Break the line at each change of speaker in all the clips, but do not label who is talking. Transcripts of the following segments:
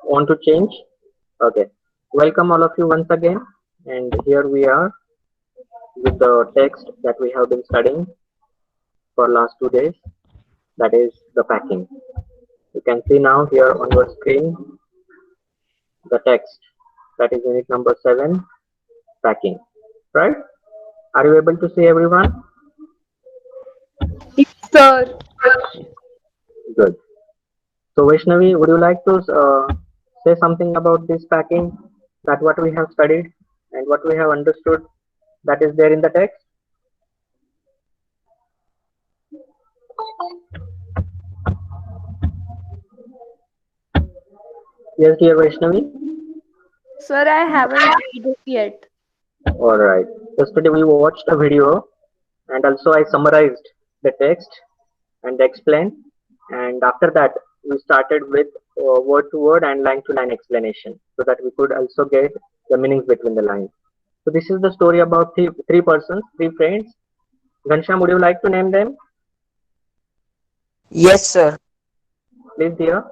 Want to change? Okay. Welcome all of you once again. And here we are with the text that we have been studying for last 2 days. That is the packing. You can see now here on your screen the text. That is unit number 7, packing. Right? Are you able to see everyone?
Sir,
Good. So Vaishnavi, would you like to say something about this packing? That what we have studied and what we have understood that is there in the text? Yes, dear Vaishnavi.
sir, I haven't read it yet.
All right. Yesterday we watched a video and also I summarized the text and explained. And after that, we started with word to word and line to line explanation so that we could also get the meanings between the lines. So this is the story about three persons, three friends. Ghanshyam, would you like to name them?
Yes, sir.
Please, dear.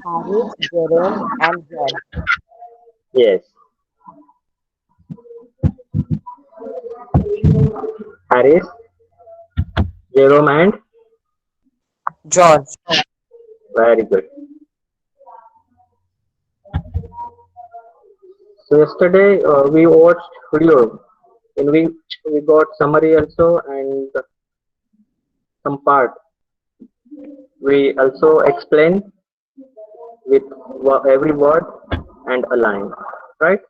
Harris, Jerome, and John.
Yes. Harris, Jerome, and
George.
very good. So yesterday we watched video in which we got summary also and some part. We also explain with every word and a line, right?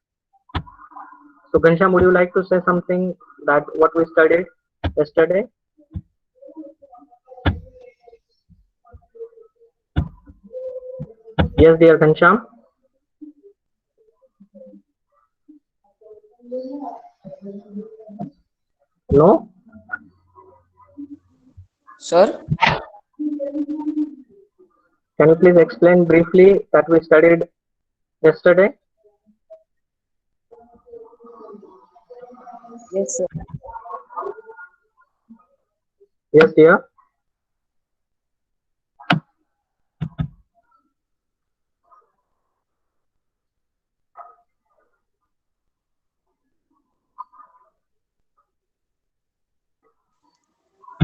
So Ghanshyam, would you like to say something that what we studied yesterday? Yes, dear Ghanshyam. No?
Sir?
Can you please explain briefly that we studied yesterday?
Yes, sir.
Yes, dear.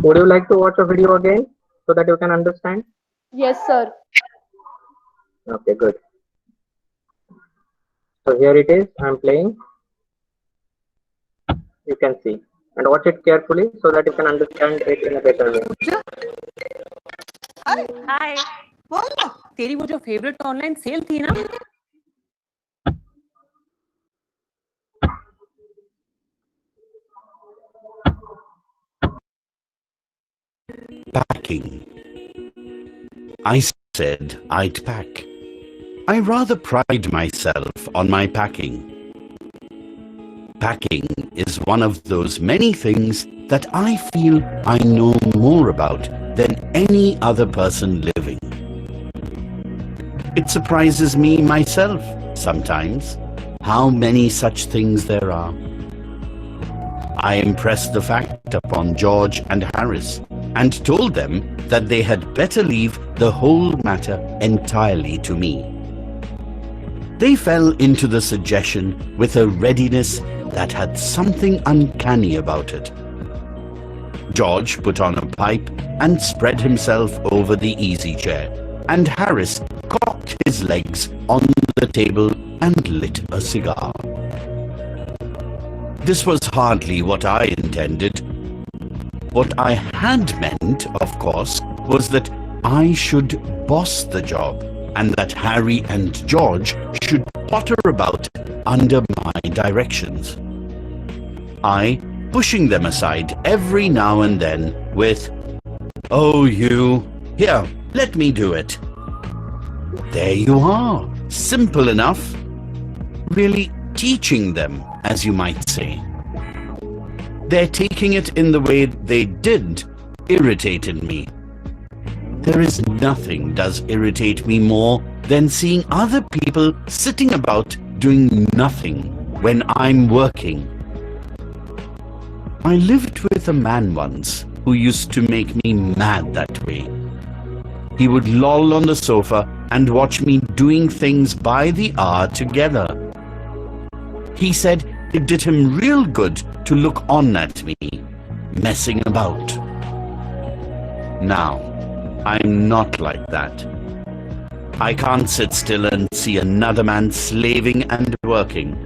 Would you like to watch a video again so that you can understand?
Yes, sir.
Okay, good. So here it is. I'm playing. You can see and watch it carefully so that you can understand it in a better way.
अरे हाय बोल ना तेरी वो जो favourite online sale थी ना
Packing. I said I'd pack. I rather pride myself on my packing. Packing is one of those many things that I feel I know more about than any other person living. It surprises me myself sometimes how many such things there are. I impressed the fact upon George and Harris and told them that they had better leave the whole matter entirely to me. They fell into the suggestion with a readiness that had something uncanny about it. George put on a pipe and spread himself over the easy chair, and Harris cocked his legs on the table and lit a cigar. This was hardly what I intended. What I had meant, of course, was that I should boss the job and that Harry and George should potter about under my directions. I pushing them aside every now and then with, "Oh, you, here, let me do it." There you are, simple enough. Really teaching them, as you might say. Their taking it in the way they did irritated me. There is nothing does irritate me more than seeing other people sitting about doing nothing when I'm working. I lived with a man once who used to make me mad that way. he would loll on the sofa and watch me doing things by the hour together. He said it did him real good to look on at me, messing about. Now, I'm not like that. I can't sit still and see another man slaving and working.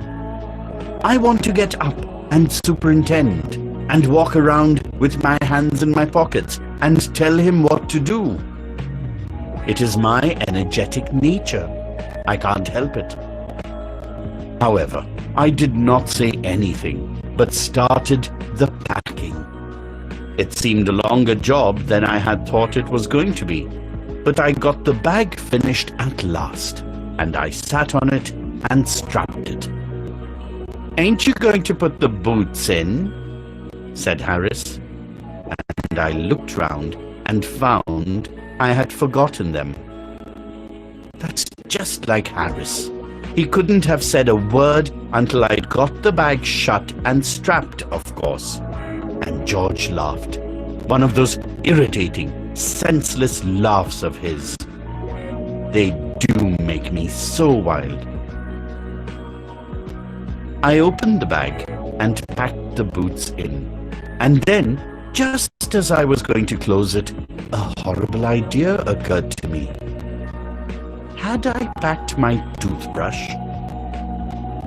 I want to get up and superintend and walk around with my hands in my pockets and tell him what to do. It is my energetic nature. I can't help it. However, I did not say anything, but started the packing. It seemed a longer job than I had thought it was going to be, but I got the bag finished at last, and I sat on it and strapped it. "Ain't you going to put the boots in?" said Harris. And I looked round and found I had forgotten them. That's just like Harris. He couldn't have said a word until I'd got the bag shut and strapped, of course. And George laughed. One of those irritating, senseless laughs of his. They do make me so wild. I opened the bag and packed the boots in. And then, just as I was going to close it, a horrible idea occurred to me. Had I packed my toothbrush?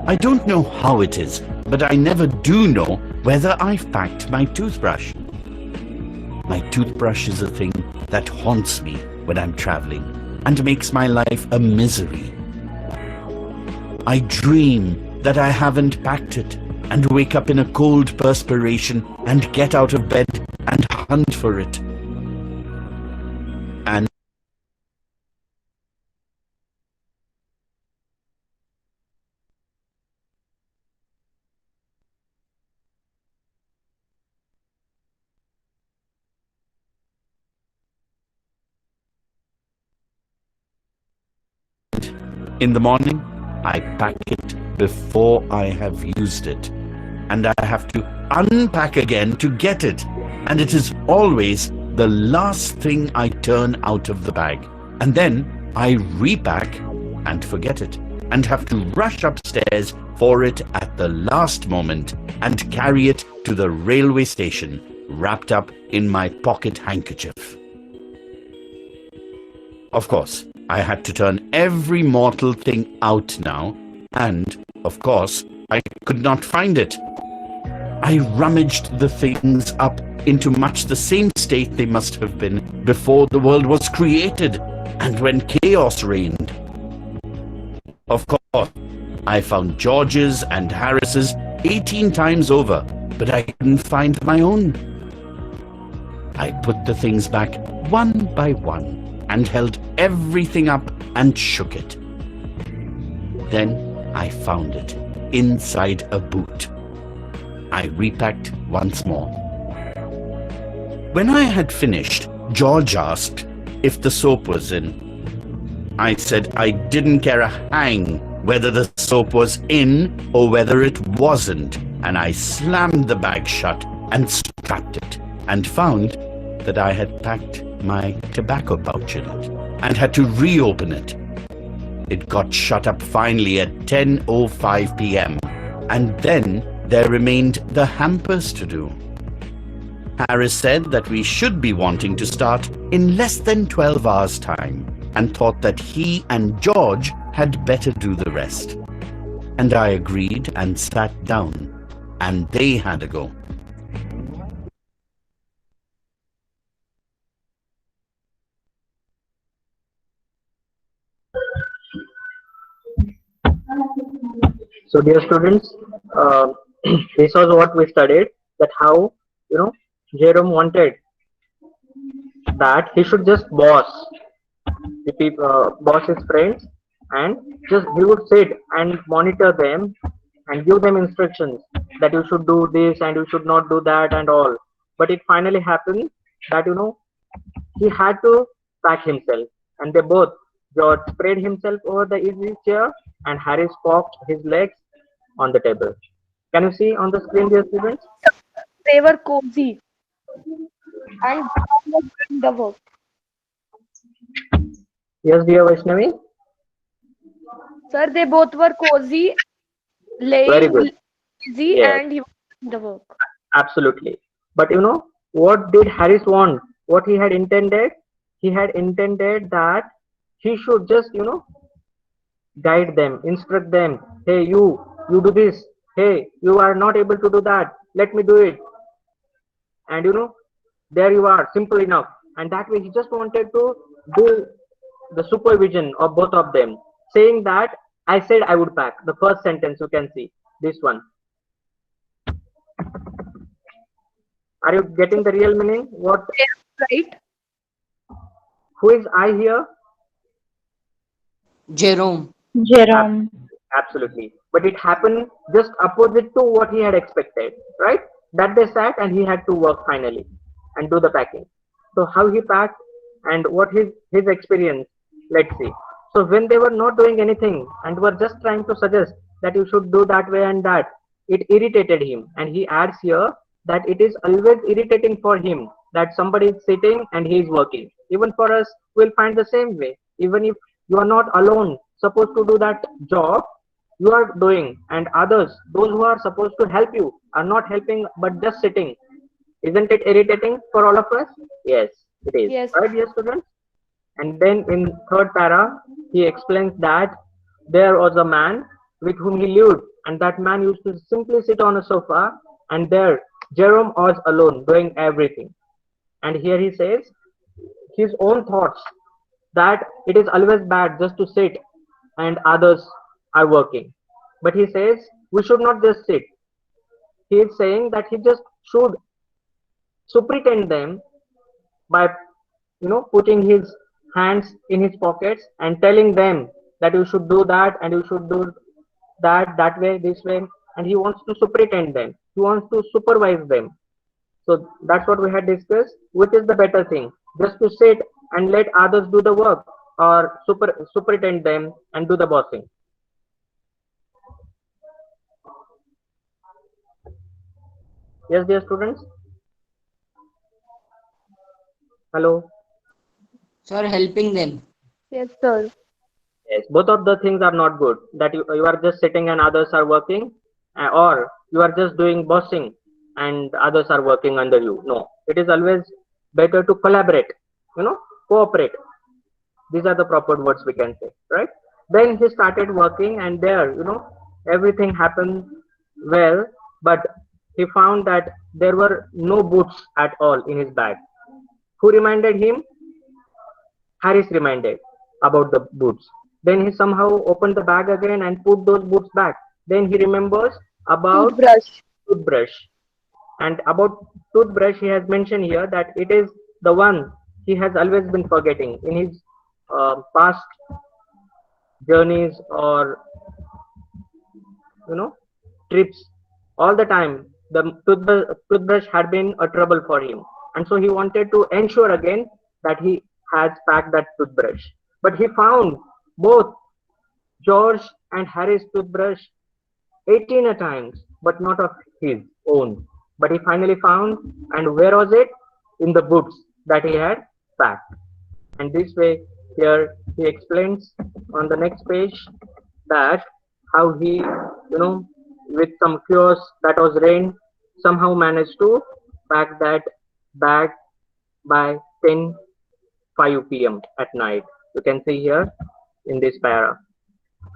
I don't know how it is, but I never do know whether I've packed my toothbrush. My toothbrush is a thing that haunts me when I'm traveling and makes my life a misery. I dream that I haven't packed it and wake up in a cold perspiration and get out of bed and hunt for it. And in the morning, I pack it before I have used it, and I have to unpack again to get it, and it is always the last thing I turn out of the bag, and then I repack and forget it, and have to rush upstairs for it at the last moment and carry it to the railway station, wrapped up in my pocket handkerchief. Of course, I had to turn every mortal thing out now, and, of course, I could not find it. I rummaged the things up into much the same state they must have been before the world was created and when chaos reigned. Of course, I found George's and Harris's 18 times over, but I couldn't find my own. I put the things back one by one and held everything up and shook it. Then I found it inside a boot. I repacked once more. When I had finished, George asked if the soap was in. I said I didn't care a hang whether the soap was in or whether it wasn't, and I slammed the bag shut and strapped it, and found that I had packed my tobacco pouch in it and had to reopen it. It got shut up finally at 10:05 p.m. and then there remained the hampers to do. Harris said that we should be wanting to start in less than 12 hours' time and thought that he and George had better do the rest. And I agreed and sat down, and they had a go.
So, dear students, this was what we studied, that how, Jerome wanted that he should just boss the people, boss his friends, and just he would sit and monitor them and give them instructions that you should do this and you should not do that and all. But it finally happened that, he had to pack himself, and they both, George spread himself over the easy chair and Harris cocked his legs on the table. Can you see on the screen, dear students?
They were cozy and was doing the work.
Yes, dear Vaishnavi.
Sir, they both were cozy,
Very good.
laying easy,
Yes,
and he was doing the work.
absolutely. But you know, what did Harris want? What he had intended? He had intended that he should just, guide them, instruct them. Hey, you do this. Hey, you are not able to do that. Let me do it. And there you are, simple enough. And that way, he just wanted to do the supervision of both of them, saying that I said I would pack. The first sentence you can see this one. Are you getting the real meaning? What?
Right?
Who is I here?
Jerome.
Ab-
Jerome.
Absolutely. But it happened just opposite to what he had expected, right? That they sat and he had to work finally and do the packing. So how he packed and what his experience, let's see. So when they were not doing anything and were just trying to suggest that you should do that way and that, it irritated him. And he adds here that it is always irritating for him that somebody is sitting and he is working. Even for us, we'll find the same way. Even if you are not alone supposed to do that job, you are doing, and others, those who are supposed to help you, are not helping but just sitting. Isn't it irritating for all of us? Yes, it is.
Yes.
Right, dear students? And then in third para, he explains that there was a man with whom he lived, and that man used to simply sit on a sofa, and there Jerome was alone doing everything. And here he says his own thoughts that it is always bad just to sit and others are working. But he says we should not just sit. He is saying that he just should superintend them by putting his hands in his pockets and telling them that you should do that and you should do that way, this way. And he wants to superintend them. He wants to supervise them. So that's what we had discussed. Which is the better thing? Just to sit and let others do the work, or superintend them and do the bossing? Yes, dear students. Hello.
Sir, helping them.
Yes, sir.
Yes, both of the things are not good. That you are just sitting and others are working, or you are just doing bossing and others are working under you. No, it is always better to collaborate, cooperate. These are the proper words we can say, right? Then he started working, and there, everything happened well, but he found that there were no boots at all in his bag. Who reminded him? Harris reminded about the boots. Then he somehow opened the bag again and put those boots back. Then he remembers about
Toothbrush.
toothbrush. And about toothbrush, he has mentioned here that it is the one he has always been forgetting in his past journeys, or trips. All the time, the toothbrush had been a trouble for him, and so he wanted to ensure again that he has packed that toothbrush. But he found both George and Harry's toothbrush 18 a times, but not of his own. But he finally found, and where was it? In the boots that he had packed. And this way, here he explains on the next page that how he, with some chaos that was rain, somehow managed to pack that bag by 10:05 p.m. at night. You can see here in this para.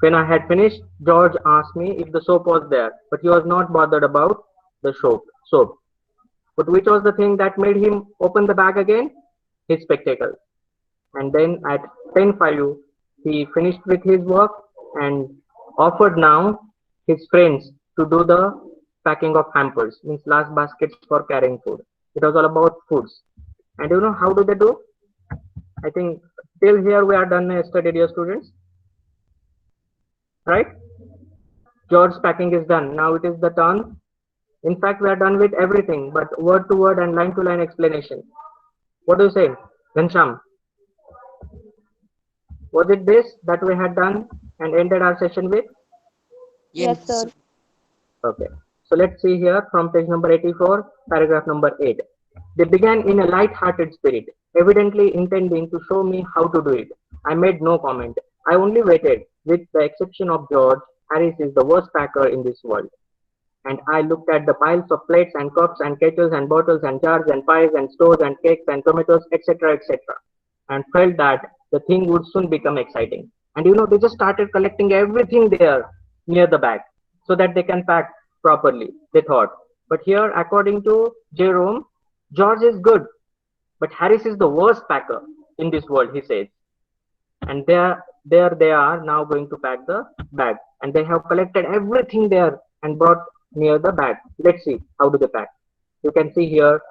When I had finished, George asked me if the soap was there, but he was not bothered about the soap. But which was the thing that made him open the bag again? His spectacles. And then at 10:05, he finished with his work and offered now his friends to do the packing of hampers, means last baskets for carrying food. It was all about foods. And how do they do? I think till here we are done yesterday, dear students. Right? George's packing is done. Now it is the turn. In fact, we are done with everything but word to word and line to line explanation. What do you say, Ghansham? Was it this that we had done and ended our session with?
Yes, sir.
Okay. So let's see here from page number 84, paragraph number 8. They began in a light-hearted spirit. evidently intending to show me how to do it. I made no comment. I only waited. With the exception of George, Harris is the worst packer in this world. And I looked at the piles of plates and cups and kettles and bottles and jars and pies and stores and cakes and tomatoes, etc., etc., and felt that the thing would soon become exciting. And they just started collecting everything there near the bag so that they can pack properly, they thought. But here, according to Jerome, George is good, but Harris is the worst packer in this world, he says. And there they are now going to pack the bag. And they have collected everything there and brought near the bag. Let's see how do they pack. You can see here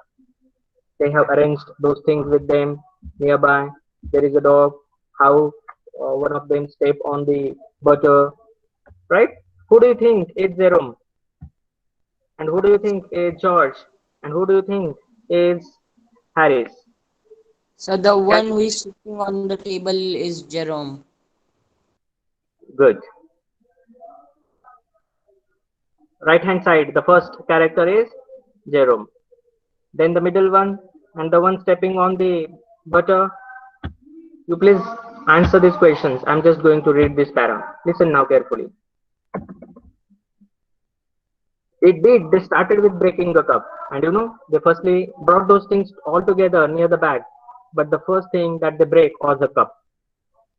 they have arranged those things with them nearby. There is a dog. How one of them step on the butter, right? Who do you think is Jerome? And who do you think is George? And who do you think is Harris?
So the one who is sitting on the table is Jerome.
Good. Right hand side, the first character is Jerome. Then the middle one and the one stepping on the butter. You please answer these questions. I'm just going to read this para. Listen now carefully. They started with breaking the cup. And they firstly brought those things all together near the bag. But the first thing that they break was the cup.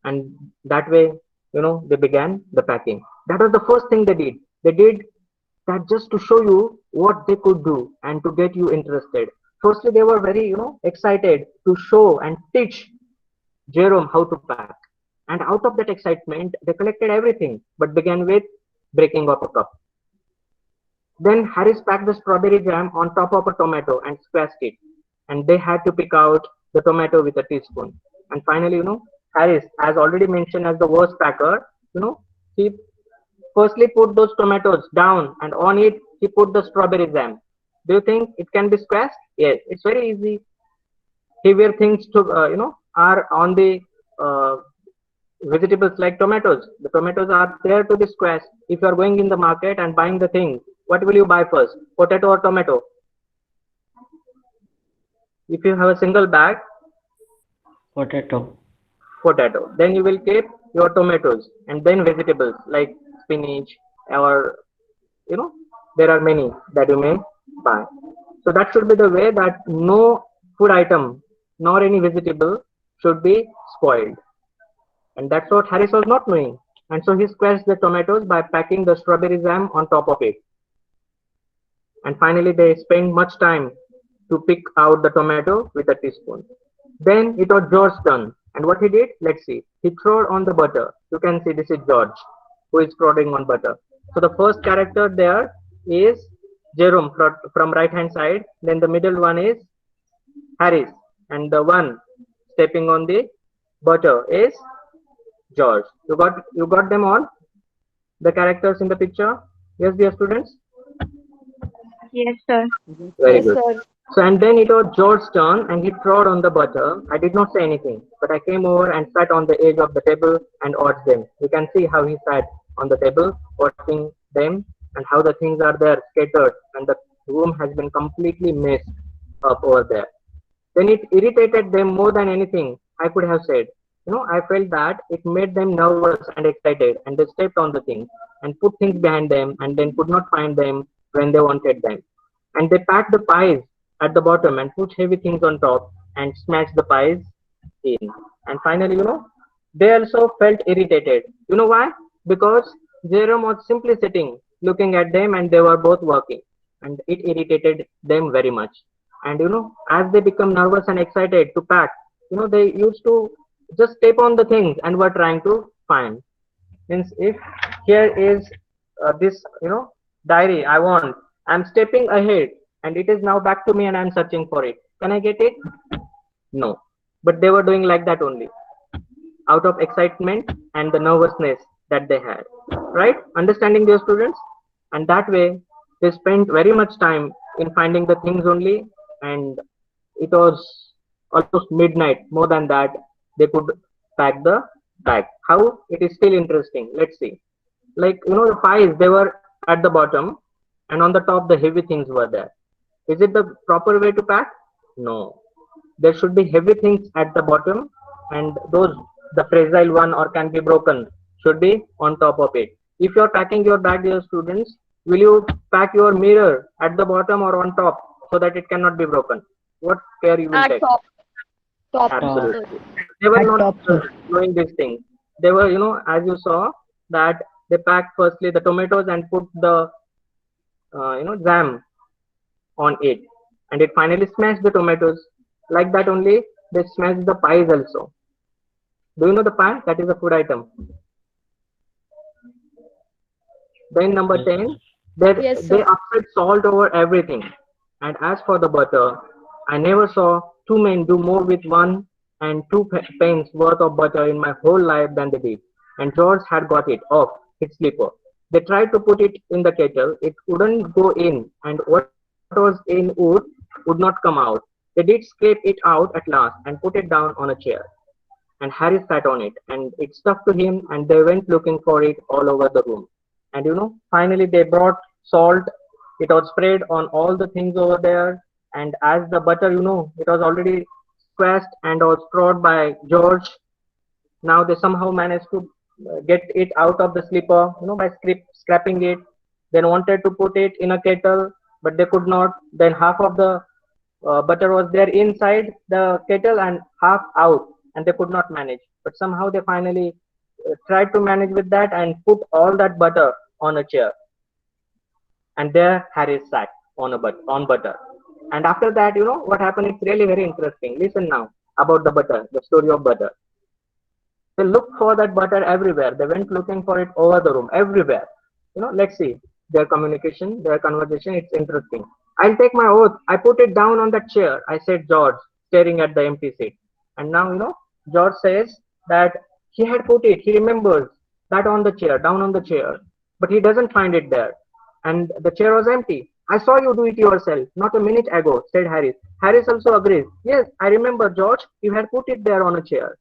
And that way, they began the packing. That was the first thing they did. They did that just to show you what they could do and to get you interested. Firstly, they were very, excited to show and teach Jerome how to pack. And out of that excitement, they collected everything, but began with breaking of a cup. Then Harris packed the strawberry jam on top of a tomato and squashed it. And they had to pick out the tomato with a teaspoon. And finally, Harris, as already mentioned as the worst packer, he firstly put those tomatoes down and on it he put the strawberry jam. Do you think it can be squashed? Yes, it's very easy. Heavier things to are on the vegetables like tomatoes. The tomatoes are there to be squashed. If you are going in the market and buying the thing, what will you buy first? Potato or tomato? If you have a single bag,
Potato.
Then you will keep your tomatoes and then vegetables like spinach or there are many that you may buy. So that should be the way, that no food item nor any vegetable should be spoiled. And that's what Harris was not knowing. And so he squashed the tomatoes by packing the strawberry jam on top of it. And finally they spent much time to pick out the tomato with a teaspoon. Then it was George's turn. And what he did, let's see. He threw on the butter. You can see this is George who is throwing on butter. So the first character there is Jerome from right hand side. Then the middle one is Harris. And the one stepping on the butter is George. You got them all? The characters in the picture? Yes, dear students?
Yes, sir.
Very
Yes,
good.
sir.
So, and then it was George's turn and he trod on the butter. I did not say anything, but I came over and sat on the edge of the table and watched them. You can see how he sat on the table watching them and how the things are there scattered and the room has been completely messed up over there. Then it irritated them more than anything I could have said. I felt that it made them nervous and excited, and they stepped on the things and put things behind them and then could not find them when they wanted them. And they packed the pies at the bottom and put heavy things on top and smashed the pies in. And finally, they also felt irritated. You know why? Because Jerome was simply sitting, looking at them, and they were both working. And it irritated them very much. And as they become nervous and excited to pack, they used to just step on the things and were trying to find. Means if here is this, diary I want, I'm stepping ahead and it is now back to me and I'm searching for it. Can I get it? No. But they were doing like that only, out of excitement and the nervousness that they had. Right? Understanding their students? And that way, they spent very much time in finding the things only, and it was almost midnight. More than that, they could pack the bag. How? It is still interesting. Let's see. Like, the pies, they were at the bottom, and on the top, the heavy things were there. Is it the proper way to pack? No. there should be heavy things at the bottom, and those, the fragile one or can be broken, should be on top of it. If you're packing your bag, dear students, will you pack your mirror at the bottom or on top so that it cannot be broken? What care you will
At
take?
top. Top.
Absolutely.
Sorry.
They were
At
not
top, sir.
doing these things. They were, as you saw, that they packed firstly the tomatoes and put the, jam on it, and it finally smashed the tomatoes. Like that only, they smashed the pies also. Do you know the pie? That is a food item. Then number 10,
Yes,
they
sir.
upset salt over everything. And as for the butter, I never saw two men do more with 1 and 2 pence worth of butter in my whole life than they did. And George had got it off his slipper. They tried to put it in the kettle. It wouldn't go in, and what was in would not come out. They did scrape it out at last and put it down on a chair. And Harry sat on it, and it stuck to him, and they went looking for it all over the room. And finally they brought salt. It was spread on all the things over there, and as the butter, it was already squashed and was scrawled by George. Now they somehow managed to get it out of the slipper, by scrapping it. Then wanted to put it in a kettle, but they could not. Then half of the butter was there inside the kettle and half out, and they could not manage. But somehow they finally tried to manage with that and put all that butter on a chair. And there Harry sat on butter. And after that, what happened? It's really very interesting. Listen now about the butter, the story of butter. They looked for that butter everywhere. They went looking for it over the room, everywhere. Let's see their communication, their conversation. It's interesting. I'll take my oath. I put it down on that chair, I said George, staring at the empty seat. And now, George says that he had put it, he remembers that on the chair, down on the chair, but he doesn't find it there. And the chair was empty. I saw you do it yourself, not a minute ago, said Harris. Harris also agrees. Yes, I remember, George, you had put it there on a chair.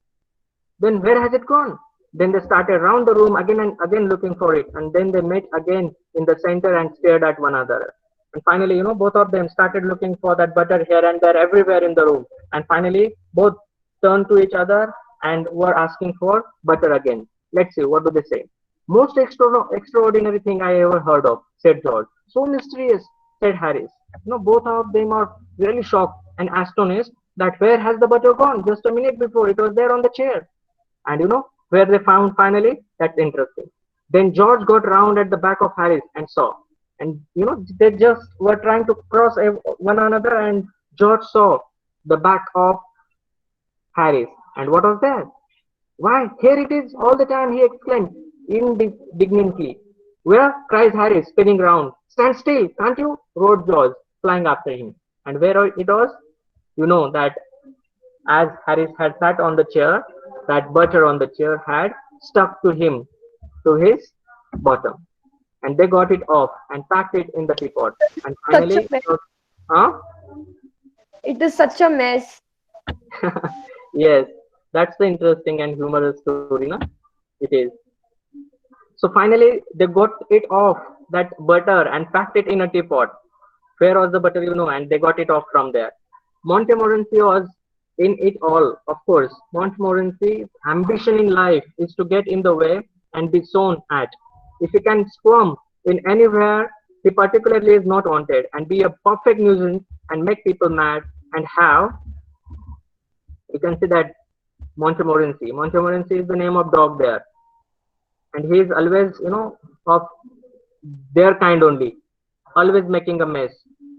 Then where has it gone? Then they started round the room again and again looking for it. And then they met again in the center and stared at one another. And finally, both of them started looking for that butter here and there, everywhere in the room. And finally, both turned to each other and were asking for butter again. Let's see, what do they say? Most extraordinary thing I ever heard of, said George. So mysterious, said Harris. Both of them are really shocked and astonished that where has the butter gone? Just a minute before, it was there on the chair. And where they found finally? That's interesting. Then George got round at the back of Harris and saw. And they just were trying to cross one another, and George saw the back of Harris. And what was that? Why, here it is all the time, he exclaimed indignantly. Where? Cries Harris, spinning round. Stand still, can't you? Roared George, flying after him. And where it was? That as Harris had sat on the chair, that butter on the chair had stuck to him, to his bottom. And they got it off and packed it in the teapot. And
Such
finally,
a mess.
huh?
It is such a mess.
Yes, that's the interesting and humorous story, na? It is. So finally, they got it off, that butter, and packed it in a teapot. Where was the butter, and they got it off from there. Montmorency was in it all, of course. Montmorency's ambition in life is to get in the way and be shown at. If he can squirm in anywhere, he particularly is not wanted, and be a perfect nuisance and make people mad and have, you can see that Montmorency. Montmorency is the name of dog there. And he is always, of their kind only, always making a mess.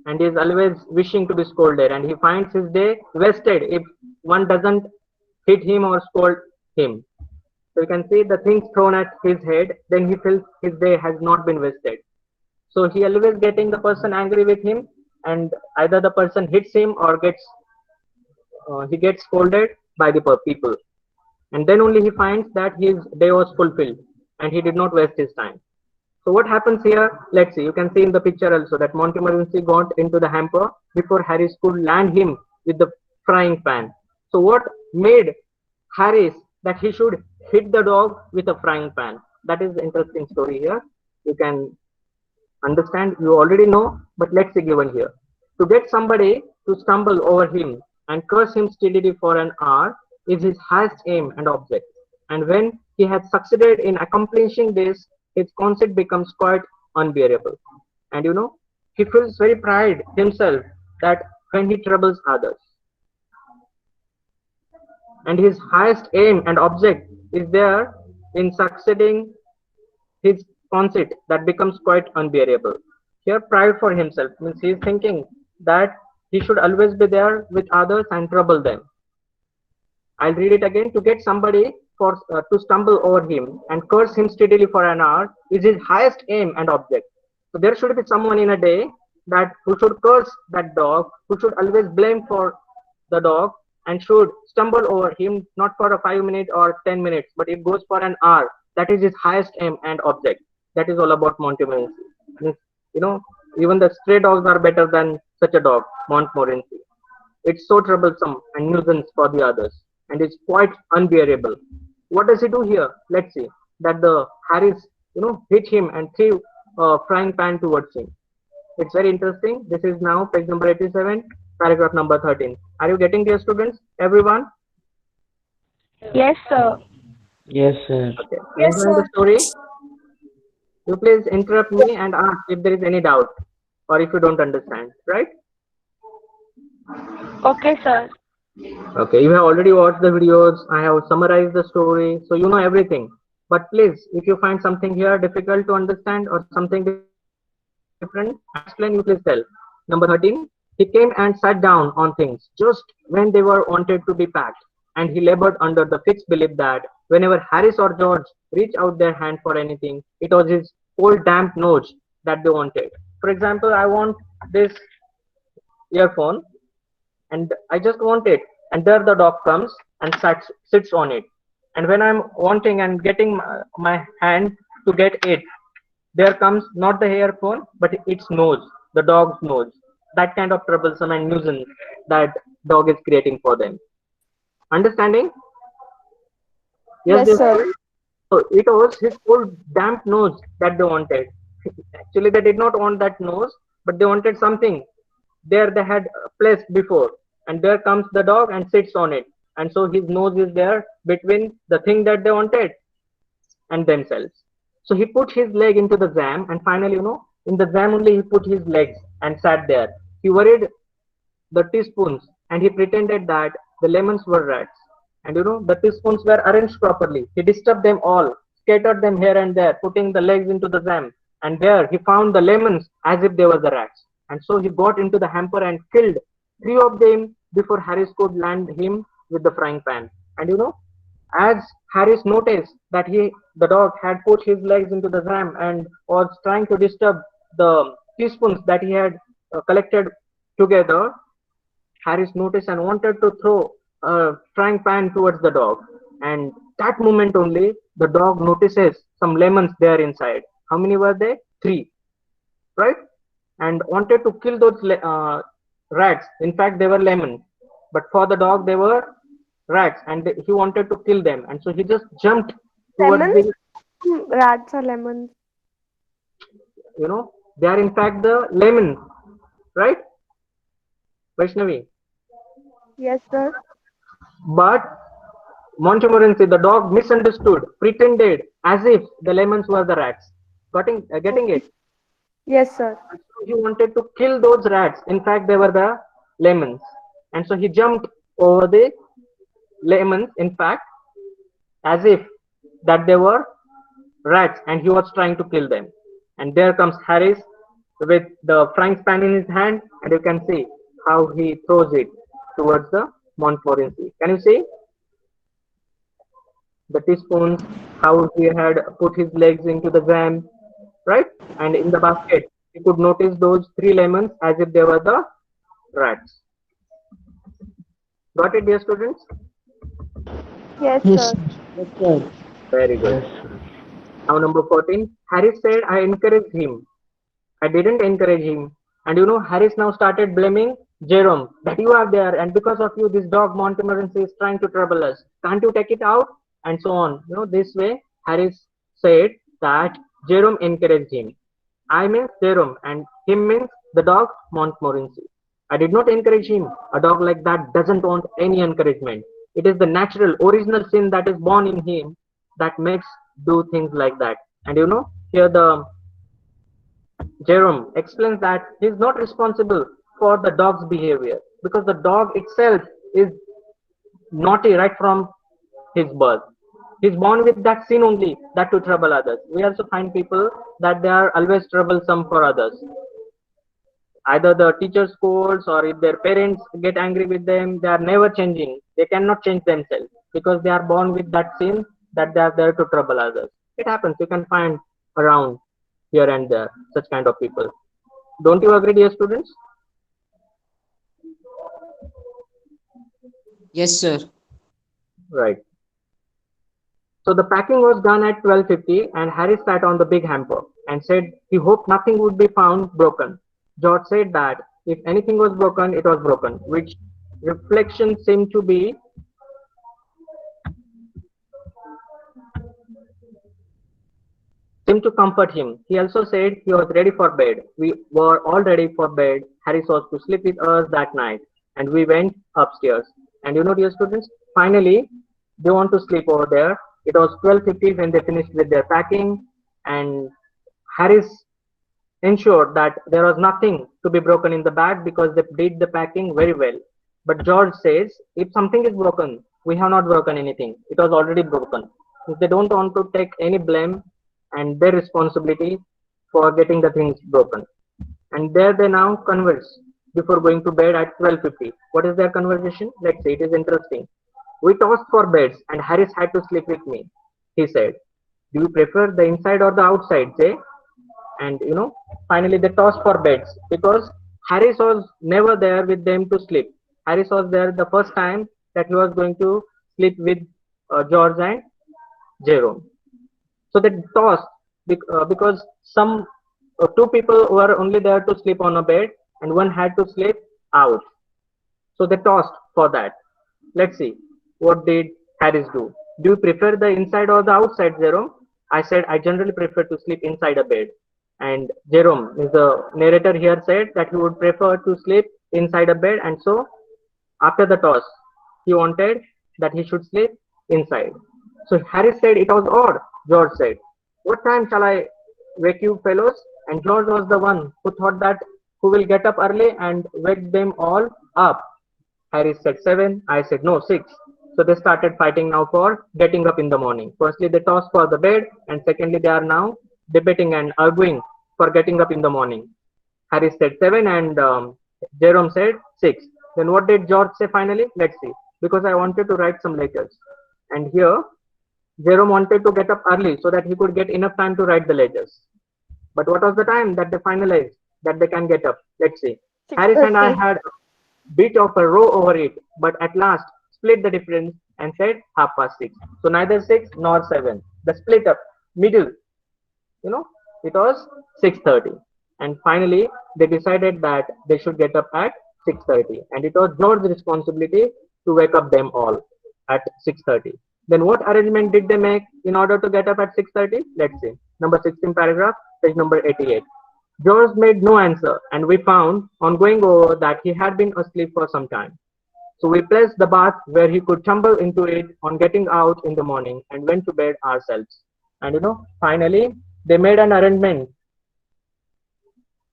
And he is always wishing to be scolded. And he finds his day wasted if one doesn't hit him or scold him. So you can see the things thrown at his head, then he feels his day has not been wasted. So he always getting the person angry with him, and either the person hits him or he gets scolded by the people. And then only he finds that his day was fulfilled and he did not waste his time. So what happens here? Let's see. You can see in the picture also that Montmorency got into the hamper before Harris could land him with the frying pan. So what made Harris that he should hit the dog with a frying pan? That is the interesting story here. You can understand, you already know, but let's see given here. To get somebody to stumble over him and curse him steadily for an hour is his highest aim and object. And when he has succeeded in accomplishing this, his conceit becomes quite unbearable. And he feels very pride himself that when he troubles others. And his highest aim and object is there in succeeding his conceit that becomes quite unbearable. Here, pride for himself means he is thinking that he should always be there with others and trouble them. I'll read it again. To get somebody to stumble over him and curse him steadily for an hour is his highest aim and object. So there should be someone in a day that who should curse that dog, who should always blame for the dog and should stumble over him not for a 5 minute or 10 minutes, but it goes for an hour. That is his highest aim and object. That is all about Montmorency. Even the stray dogs are better than such a dog, Montmorency. It's so troublesome and nuisance for the others, and it's quite unbearable. What does he do here? Let's see. That the Harris, hit him and threw a frying pan towards him. It's very interesting. This is now page number 87, paragraph number 13. Are you getting, dear students? Everyone?
Yes, sir.
Yes, sir.
Okay.
Yes,
Enjoying the
sir.
story? You please interrupt me and ask if there is any doubt or if you don't understand, right?
Okay, sir.
Okay, you have already watched the videos. I have summarized the story, so you know everything. But please, if you find something here difficult to understand or something different, explain, you please tell. Number 13, he came and sat down on things just when they were wanted to be packed, and he labored under the fixed belief that whenever Harris or George reached out their hand for anything, it was his old damp nose that they wanted. For example, I want this earphone and I just want it, and there the dog comes and sits on it. And when I'm wanting and getting my hand to get it, there comes not the earphone but its nose, the dog's nose. That kind of troublesome and nuisance that dog is creating for them. Understanding?
Yes,
dear
sir.
students? So it was his old damp nose that they wanted. Actually, they did not want that nose, but they wanted something there they had placed before, and there comes the dog and sits on it, and so his nose is there between the thing that they wanted and themselves. So he put his leg into the jam, and finally, in the jam only he put his legs and sat there. He worried the teaspoons and he pretended that the lemons were rats. And the teaspoons were arranged properly. He disturbed them all, scattered them here and there, putting the legs into the jam, and there he found the lemons as if they were the rats. And so he got into the hamper and killed 3 of them before Harris could land him with the frying pan. And as Harris noticed that the dog had put his legs into the jam and was trying to disturb the teaspoons that he had collected together, Harris noticed and wanted to throw a frying pan towards the dog. And that moment only, the dog notices some lemons there inside. How many were they? 3, right? And wanted to kill those rats. In fact, they were lemons, but for the dog they were rats, and he wanted to kill them. And so he just jumped towards
Lemons? Rats or lemons?
they are in fact the lemons, right, Vaishnavi?
Yes, sir.
But Montmorency, the dog, misunderstood, pretended as if the lemons were the rats. Getting it?
Yes, sir.
He wanted to kill those rats. In fact, they were the lemons. And so he jumped over the lemons, in fact, as if that they were rats, and he was trying to kill them. And there comes Harris with the frying pan in his hand, and you can see how he throws it towards the Montmorency. Can you see the teaspoons, how he had put his legs into the jam, right? And in the basket, you could notice those 3 lemons as if they were the rats. Got it, dear students?
Yes,
Yes.
sir.
Yes, sir.
Very good.
Yes, sir.
Now, number 14, Harris said, I encouraged him. I didn't encourage him. And Harris now started blaming Jerome, that you are there, and because of you, this dog Montmorency is trying to trouble us. Can't you take it out? And so on. This way, Harris said that Jerome encouraged him. I means Jerome, and him means the dog Montmorency. I did not encourage him. A dog like that doesn't want any encouragement. It is the natural, original sin that is born in him that makes do things like that. And you know, here the Jerome explains that he is not responsible for the dog's behavior because the dog itself is naughty right from his birth. He's born with that sin only, that to trouble others. We also find people that they are always troublesome for others. Either the teacher scolds or if their parents get angry with them, they are never changing. They cannot change themselves because they are born with that sin that they are there to trouble others. It happens. You can find around here and there such kind of people. Don't you agree, dear students?
Yes, sir.
Right. So the packing was done at 12:50 and Harry sat on the big hamper and said he hoped nothing would be found broken. George said that if anything was broken, it was broken, which reflection seemed to comfort him. He also said he was ready for bed. We were all ready for bed. Harry was to sleep with us that night and we went upstairs. And you know, dear students, finally they want to sleep over there. It was 12:50 when they finished with their packing and Harris ensured that there was nothing to be broken in the bag because they did the packing very well. But George says, if something is broken, we have not broken anything. It was already broken. If they don't want to take any blame and their responsibility for getting the things broken. And there they now converse before going to bed at 12:50. What is their conversation? Let's see, it is interesting. We tossed for beds and Harris had to sleep with me. He said, do you prefer the inside or the outside, Jay? And you know, finally they tossed for beds because Harris was never there with them to sleep. Harris was there the first time that he was going to sleep with George and Jerome. So they tossed because some two people were only there to sleep on a bed and one had to sleep out. So they tossed for that. Let's see, what did Harris do? Do you prefer the inside or the outside, Jerome? I said I generally prefer to sleep inside a bed. And Jerome, is the narrator here, said that he would prefer to sleep inside a bed, and so after the toss, he wanted that he should sleep inside. So Harris said it was odd. George said, what time shall I wake you fellows? And George was the one who thought that who will get up early and wake them all up. Harris said 7, I said no, 6. So they started fighting now for getting up in the morning. Firstly, they tossed for the bed, and secondly, they are now debating and arguing for getting up in the morning. Harris said 7 and Jerome said 6. Then what did George say finally? Let's see. Because I wanted to write some letters. And here, Jerome wanted to get up early so that he could get enough time to write the letters. But what was the time that they finalized that they can get up? Let's see. Harris and I had a bit of a row over it, but at last split the difference and said 6:30. So neither 6 nor 7. The split up, middle, you know, it was 6:30. And finally, they decided that they should get up at 6:30. And it was George's responsibility to wake up them all at 6:30. Then what arrangement did they make in order to get up at 6:30? Let's see. Number 16 paragraph, page number 88. George made no answer, and we found on going over that he had been asleep for some time. So we placed the bath where he could tumble into it on getting out in the morning and went to bed ourselves. And you know, finally, they made an arrangement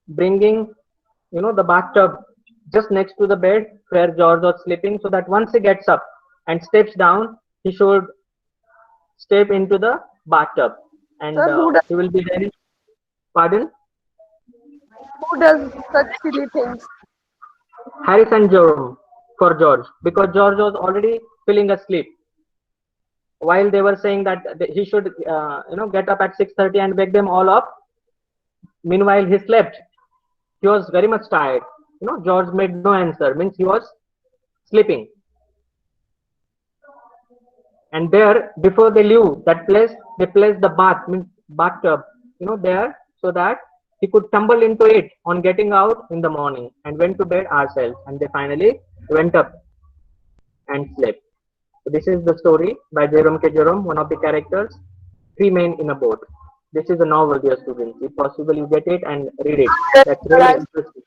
bringing, you know, the bathtub just next to the bed where George was sleeping, so that once he gets up and steps down, he should step into the bathtub and he will be very. Pardon?
Who does such silly things?
Harris and Jerome for George, because George was already feeling asleep while they were saying that he should get up at 6:30 and wake them all up. Meanwhile he slept. He was very much tired. George made no answer, means he was sleeping. And there, before they leave that place, they placed the bath, means bathtub, there, so that he could tumble into it on getting out in the morning, and went to bed ourselves. And they finally went up and slept. So this is the story by Jerome K. Jerome, one of the characters, Three Men in a Boat. This is a novel, dear students. If possible, you get it and read it. That's really interesting.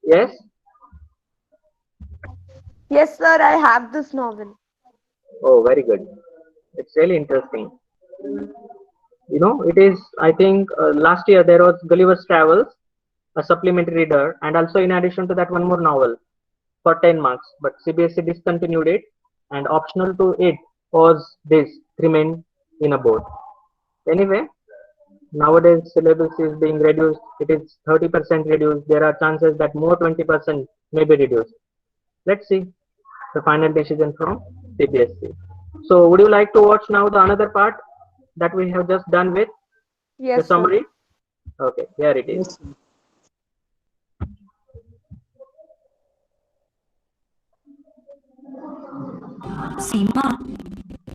Yes?
Yes, sir, I have this novel.
Oh, very good. It's really interesting. You know, it is, I think last year there was Gulliver's Travels, a supplementary reader, and also in addition to that, one more novel for 10 marks. But CBSE discontinued it, and optional to it was this, 3 men in a boat. Anyway, nowadays syllabus is being reduced. It is 30% reduced. There are chances that more 20% may be reduced. Let's see the final decision from CBSE. So would you like to watch now the another part that we have just done with the
Yes, sir.
summary? Okay, here it is.
Yes, sir.
सीमा,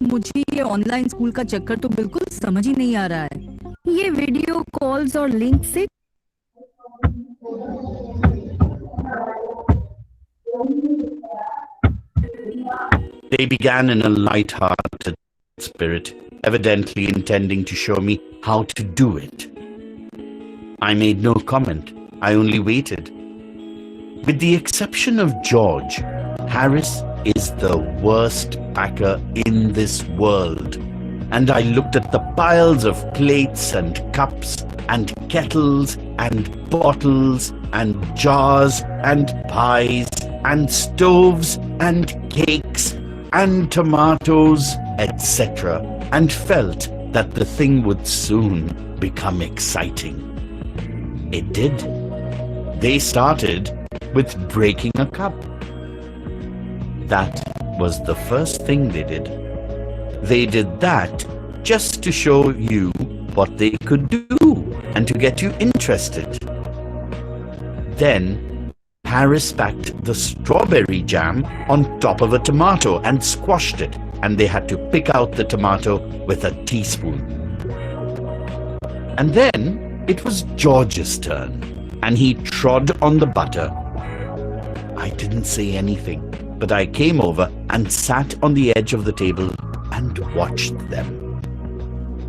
मुझे ये online school का चक्कर तो बिल्कुल समझ ही नहीं आ रहा है। ये वीडियो कॉल्स और लिंक से
They began in a light-hearted spirit, evidently intending to show me how to do it. I made no comment. I only waited. With the exception of George, Harris is the worst packer in this world. And I looked at the piles of plates and cups and kettles and bottles and jars and pies and stoves and cakes and tomatoes, etc., and felt that the thing would soon become exciting. It did. They started with breaking a cup. That was the first thing they did. They did that just to show you what they could do and to get you interested. Then Harris packed the strawberry jam on top of a tomato and squashed it, and they had to pick out the tomato with a teaspoon. And then it was George's turn, and he trod on the butter. I didn't say anything, but I came over and sat on the edge of the table and watched them.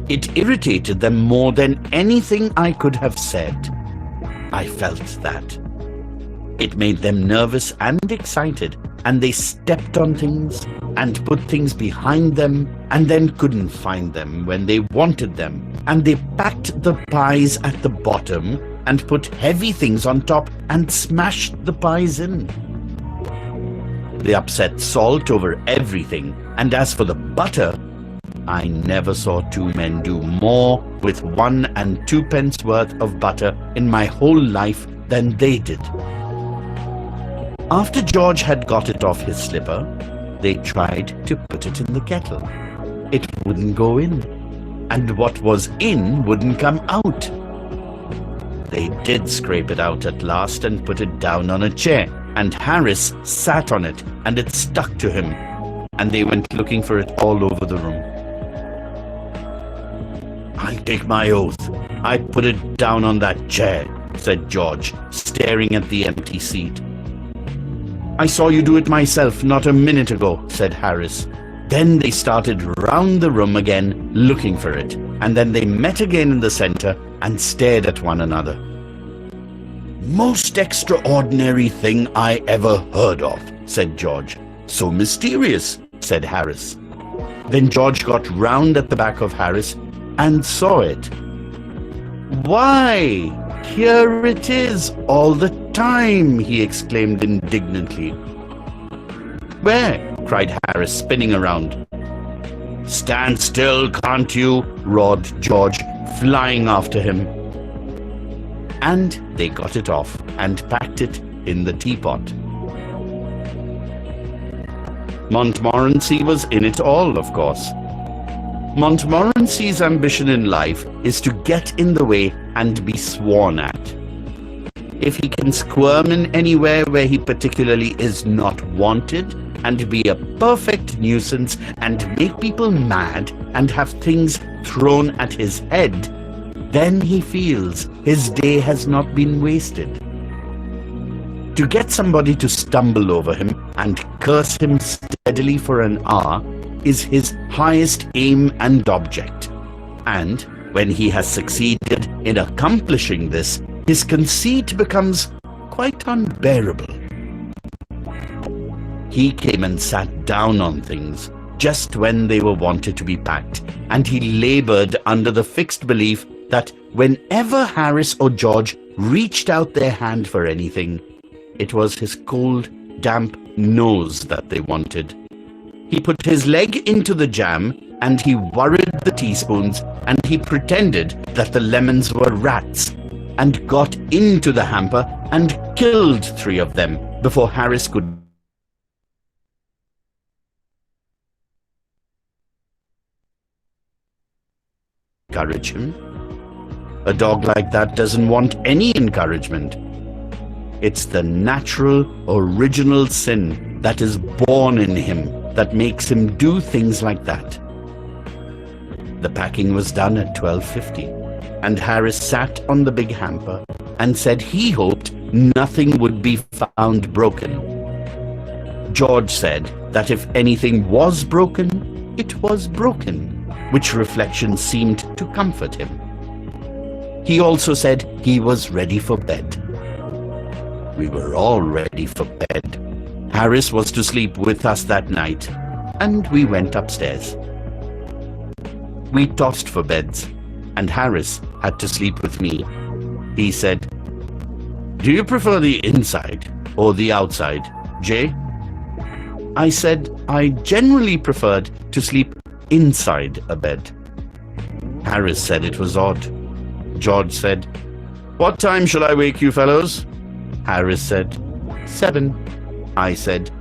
It irritated them more than anything I could have said. I felt that. It made them nervous and excited, and they stepped on things and put things behind them and then couldn't find them when they wanted them, and they packed the pies at the bottom and put heavy things on top and smashed the pies in. They upset salt over everything, and as for the butter, I never saw two men do more with 1 and 2 pence worth of butter in my whole life than they did. After George had got it off his slipper, they tried to put it in the kettle. It wouldn't go in, and what was in wouldn't come out. They did scrape it out at last and put it down on a chair, and Harris sat on it, and it stuck to him, and they went looking for it all over the room. I'll take my oath. I put it down on that chair, said George, staring at the empty seat. I saw you do it myself not a minute ago, said Harris. Then they started round the room again, looking for it, and then they met again in the center and stared at one another. Most extraordinary thing I ever heard of, said George. So mysterious, said Harris. Then George got round at the back of Harris and saw it. Why, here it is all the time, he exclaimed indignantly. Where? Cried Harris, spinning around. Stand still, can't you? Roared George, flying after him. And they got it off and packed it in the teapot. Montmorency was in it all, of course. Montmorency's ambition in life is to get in the way and be sworn at. If he can squirm in anywhere where he particularly is not wanted, and be a perfect nuisance and make people mad and have things thrown at his head, then he feels his day has not been wasted. To get somebody to stumble over him and curse him steadily for an hour is his highest aim and object. And when he has succeeded in accomplishing this, his conceit becomes quite unbearable. He came and sat down on things just when they were wanted to be packed, and he labored under the fixed belief that whenever Harris or George reached out their hand for anything, it was his cold, damp nose that they wanted. He put his leg into the jam, and he worried the teaspoons, and he pretended that the lemons were rats, and got into the hamper and killed 3 of them before Harris could encourage him. A dog like that doesn't want any encouragement. It's the natural, original sin that is born in him that makes him do things like that. The packing was done at 12:50, and Harris sat on the big hamper and said he hoped nothing would be found broken. George said that if anything was broken, it was broken, which reflection seemed to comfort him. He also said he was ready for bed. We were all ready for bed. Harris was to sleep with us that night, and we went upstairs. We tossed for beds, and Harris had to sleep with me. He said, "Do you prefer the inside or the outside, Jay?" I said I generally preferred to sleep inside a bed. Harris said it was odd. George said, "What time shall I wake you fellows?" Harris said, 7. I said,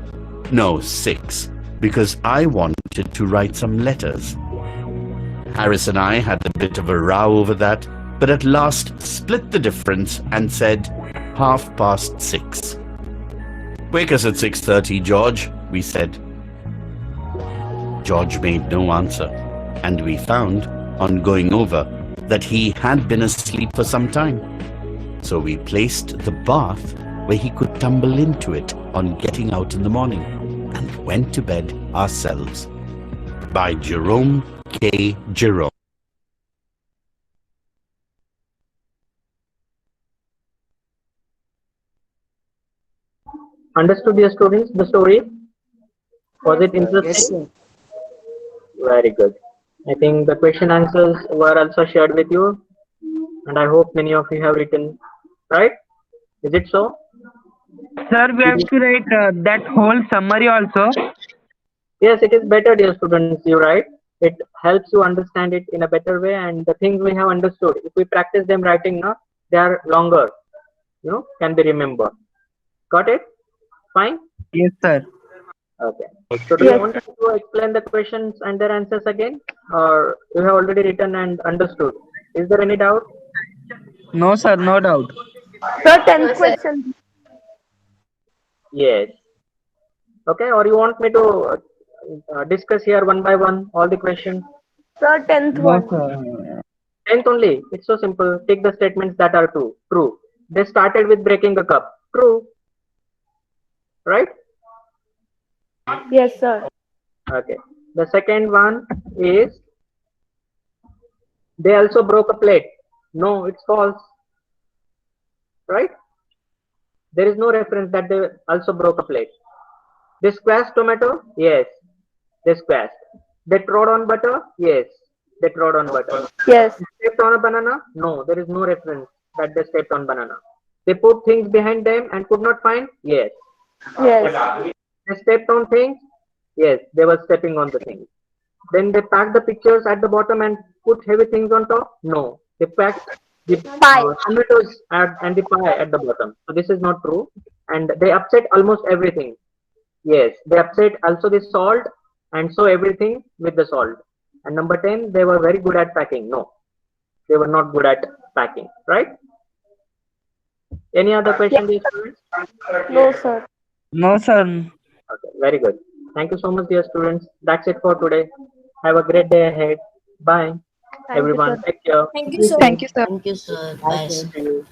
"No, 6, because I wanted to write some letters." Harris and I had a bit of a row over that, but at last split the difference and said 6:30. "Wake us at 6:30, George," we said. George made no answer, and we found, on going over, that he had been asleep for some time. So we placed the bath where he could tumble into it on getting out in the morning, and went to bed ourselves. By Jerome K. Jerome.
Understood, dear students, the story? Was it interesting?
Yes, sir.
Very good. I think the question answers were also shared with you, and I hope many of you have written, right? Is it so?
Sir, we have to write that whole summary also.
Yes, it is better, dear students, you write. It helps you understand it in a better way, and the things we have understood, if we practice them writing now, they are longer, can be remembered. Got it? Fine?
Yes, sir.
Okay. So do you want to explain the questions and their answers again, or you have already written and understood? Is there any doubt?
No, sir, no doubt.
Sir, 10th question.
Yes. Okay, or you want me to discuss here one by one all the questions?
Sir, 10th
No,
one.
sir.
10th only. It's so simple. Take the statements that are true. True. They started with breaking a cup. True. Right?
Yes, sir.
Okay. The second one is they also broke a plate. No, it's false. Right? There is no reference that they also broke a plate. They squashed tomato? Yes. They squashed. They trod on butter? Yes. They trod on butter.
Yes.
They stepped on a banana? No, there is no reference that they stepped on banana. They put things behind them and could not find? Yes.
Yes.
They stepped on things? Yes, they were stepping on the things. Then they packed the pictures at the bottom and put heavy things on top? No. They packed the
Pie.
tomatoes and the pie at the bottom. So this is not true. And they upset almost everything. Yes, they upset also the salt and so everything with the salt. And number 10, they were very good at packing. No, they were not good at packing. Right? Any other question, dear students?
No, sir.
No, sir.
Okay, very good. Thank you so much, dear students. That's it for today. Have a great day ahead. Bye,
Thank you,
everyone.
sir.
Take care.
Thank you, sir.
Thank you, sir.
Thank you, sir. Bye, sir.
See you.